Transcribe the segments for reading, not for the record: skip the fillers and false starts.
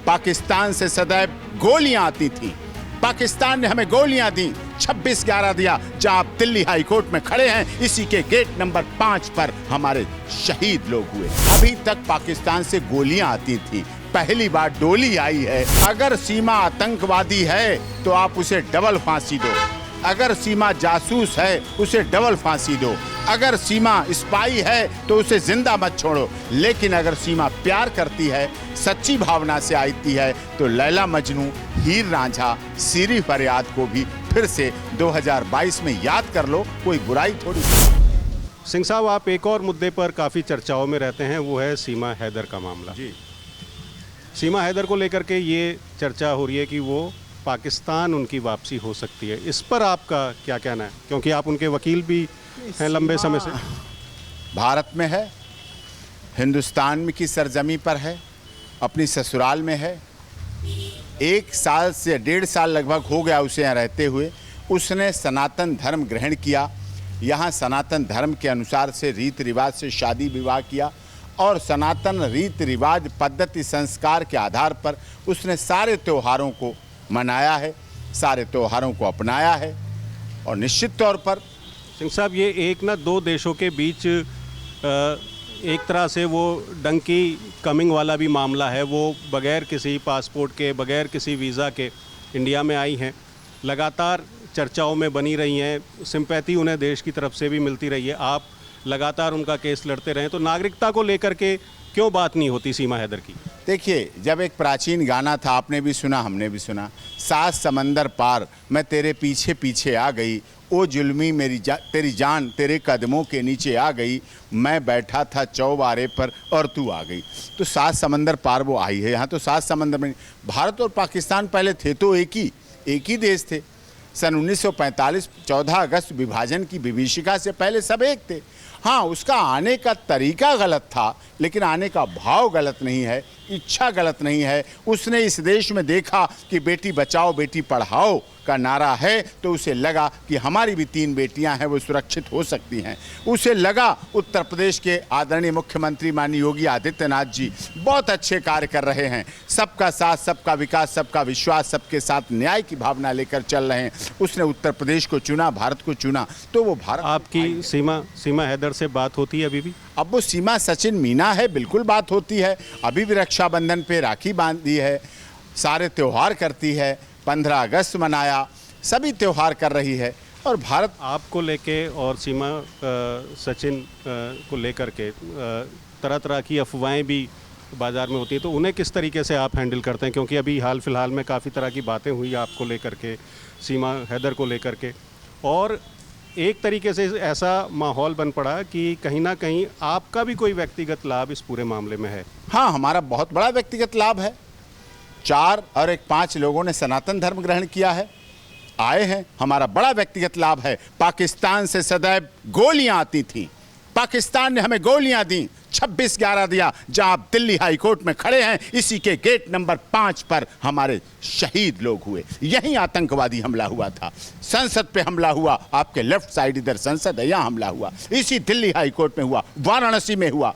पाकिस्तान से सदैव गोलियां आती थीं। पाकिस्तान ने हमें गोलियां दी, 26/11 दिया। जहां आप दिल्ली हाई कोर्ट में खड़े हैं, इसी के गेट नंबर 5 पर हमारे शहीद लोग हुए। अभी तक पाकिस्तान से गोलियां आती थी, पहली बार डोली आई है। अगर सीमा आतंकवादी है तो आप उसे डबल फांसी दो, अगर सीमा जासूस है उसे डबल फांसी दो, अगर सीमा स्पाई है तो उसे जिंदा मत छोड़ो। लेकिन अगर सीमा प्यार करती है, सच्ची भावना से आती है, तो लैला मजनू, हीर रांझा, सीरी फरियाद को भी फिर से 2022 में याद कर लो, कोई बुराई थोड़ी। सिंह साहब, आप एक और मुद्दे पर काफ़ी चर्चाओं में रहते हैं, वो है सीमा हैदर का मामला। जी, सीमा हैदर को लेकर के ये चर्चा हो रही है कि वो पाकिस्तान उनकी वापसी हो सकती है। इस पर आपका क्या कहना है, क्योंकि आप उनके वकील भी हैं लंबे समय से? भारत में है, हिंदुस्तान में की सरजमी पर है, अपनी ससुराल में है। 1 साल से 1.5 साल लगभग हो गया उसे यहाँ रहते हुए। उसने सनातन धर्म ग्रहण किया, यहाँ सनातन धर्म के अनुसार से रीति रिवाज से शादी विवाह किया और सनातन रीति रिवाज पद्धति संस्कार के आधार पर उसने सारे त्योहारों को मनाया है, सारे त्योहारों को अपनाया है। और निश्चित तौर पर सिंह साहब, ये एक ना दो देशों के बीच एक तरह से वो डंकी कमिंग वाला भी मामला है। वो बगैर किसी पासपोर्ट के, बगैर किसी वीज़ा के इंडिया में आई हैं, लगातार चर्चाओं में बनी रही हैं, सिंपैथी उन्हें देश की तरफ से भी मिलती रही है। आप लगातार उनका केस लड़ते रहें, तो नागरिकता को लेकर के क्यों बात नहीं होती सीमा हैदर की? देखिए, जब एक प्राचीन गाना था, आपने भी सुना, हमने भी सुना, 7 समंदर पार मैं तेरे पीछे पीछे आ गई, ओ जुल्मी तेरी जान तेरे कदमों के नीचे आ गई, मैं बैठा था चौबारे पर और तू आ गई। तो 7 समंदर पार वो आई है। यहाँ तो 7 समंदर में भारत और पाकिस्तान पहले थे तो एक ही देश थे। सन 1945 14 अगस्त विभाजन की विभीषिका से पहले सब एक थे। हाँ, उसका आने का तरीका गलत था, लेकिन आने का भाव गलत नहीं है, इच्छा गलत नहीं है। उसने इस देश में देखा कि बेटी बचाओ बेटी पढ़ाओ का नारा है, तो उसे लगा कि हमारी भी 3 बेटियां हैं, वो सुरक्षित हो सकती हैं। उसे लगा उत्तर प्रदेश के आदरणीय मुख्यमंत्री माननीय योगी आदित्यनाथ जी बहुत अच्छे कार्य कर रहे हैं, सबका साथ, सबका विकास, सबका विश्वास, सबके साथ न्याय की भावना लेकर चल रहे हैं। उसने उत्तर प्रदेश को चुना, भारत को चुना, तो वो भारत। आपकी सीमा हैदर से बात होती है अभी भी? अब वो सीमा सचिन मीना है, बिल्कुल बात होती है। अभी भी रक्षाबंधन पे राखी बांधी है, सारे त्यौहार करती है, 15 अगस्त मनाया, सभी त्यौहार कर रही है। और भारत आपको लेके और सीमा सचिन को लेकर के तरह तरह की अफवाहें भी बाज़ार में होती हैं, तो उन्हें किस तरीके से आप हैंडल करते हैं? क्योंकि अभी हाल फिलहाल में काफ़ी तरह की बातें हुई आपको लेकर के, सीमा हैदर को लेकर के, और एक तरीके से ऐसा माहौल बन पड़ा कि कहीं ना कहीं आपका भी कोई व्यक्तिगत लाभ इस पूरे मामले में है। हाँ, हमारा बहुत बड़ा व्यक्तिगत लाभ है। 4 और 1 5 लोगों ने सनातन धर्म ग्रहण किया है, आए हैं, हमारा बड़ा व्यक्तिगत लाभ है। पाकिस्तान से सदैव गोलियां आती थीं, पाकिस्तान ने हमें गोलियां दी, 26/11 दिया। जहां आप दिल्ली हाई कोर्ट में खड़े हैं, इसी के गेट नंबर 5 पर हमारे शहीद लोग हुए। यहीं आतंकवादी हमला हुआ था, संसद पे हमला हुआ, आपके लेफ्ट साइड इधर संसद है, यहां हमला हुआ, इसी दिल्ली हाई कोर्ट में हुआ, वाराणसी में हुआ,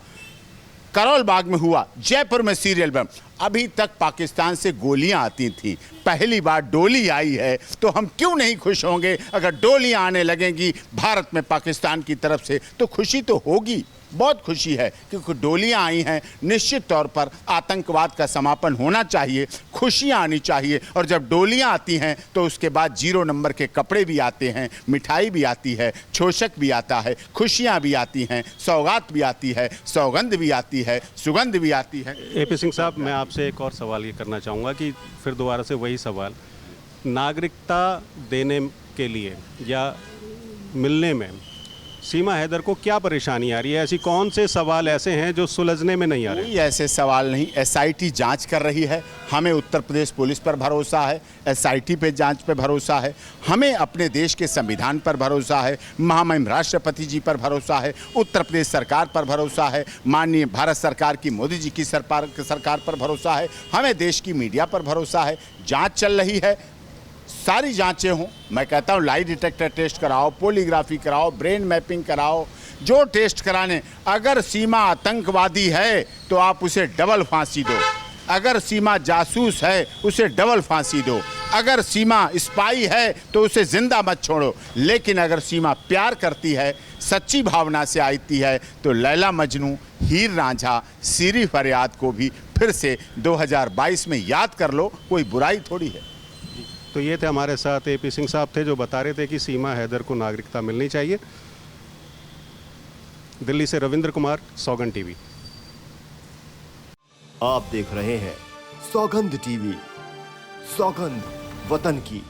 करोल बाग में हुआ, जयपुर में सीरियल बम। अभी तक पाकिस्तान से गोलियां आती थी, पहली बार डोली आई है, तो हम क्यों नहीं खुश होंगे? अगर डोलियां आने लगेंगी भारत में पाकिस्तान की तरफ से, तो खुशी तो होगी, बहुत खुशी है, क्योंकि डोलियां आई हैं। निश्चित तौर पर आतंकवाद का समापन होना चाहिए, खुशियां आनी चाहिए। और जब डोलियां आती हैं तो उसके बाद 0 नंबर के कपड़े भी आते हैं, मिठाई भी आती है, छोशक भी आता है, खुशियां भी आती हैं, सौगात भी आती है, सौगंध भी आती है, सुगंध भी आती है। AP सिंह साहब, मैं आपसे एक और सवाल ये करना चाहूँगा कि फिर दोबारा से वही सवाल, नागरिकता देने के लिए या मिलने में सीमा हैदर को क्या परेशानी आ रही है? ऐसी कौन से सवाल ऐसे हैं जो सुलझने में नहीं आ रहे? कोई ऐसे सवाल नहीं, SIT जांच कर रही है, हमें उत्तर प्रदेश पुलिस पर भरोसा है, SIT पे जांच पे भरोसा है, हमें अपने देश के संविधान पर भरोसा है, महामहिम राष्ट्रपति जी पर भरोसा है, उत्तर प्रदेश सरकार पर भरोसा है, माननीय भारत सरकार की मोदी जी की सरकार पर भरोसा है, हमें देश की मीडिया पर भरोसा है। जाँच चल रही है, सारी जांचें हों। मैं कहता हूं लाई डिटेक्टर टेस्ट कराओ, पोलीग्राफी कराओ, ब्रेन मैपिंग कराओ, जो टेस्ट कराने। अगर सीमा आतंकवादी है तो आप उसे डबल फांसी दो, अगर सीमा जासूस है उसे डबल फांसी दो, अगर सीमा स्पाई है तो उसे जिंदा मत छोड़ो, लेकिन अगर सीमा प्यार करती है, सच्ची भावना से आती है, तो लैला मजनू, हीर रांझा, सीरी फरियाद को भी फिर से 2022 में याद कर लो, कोई बुराई थोड़ी है। तो ये थे हमारे साथ AP सिंह साहब थे, जो बता रहे थे कि सीमा हैदर को नागरिकता मिलनी चाहिए। दिल्ली से रविंद्र कुमार, सौगंध टीवी। आप देख रहे हैं सौगंध टीवी, सौगंध वतन की।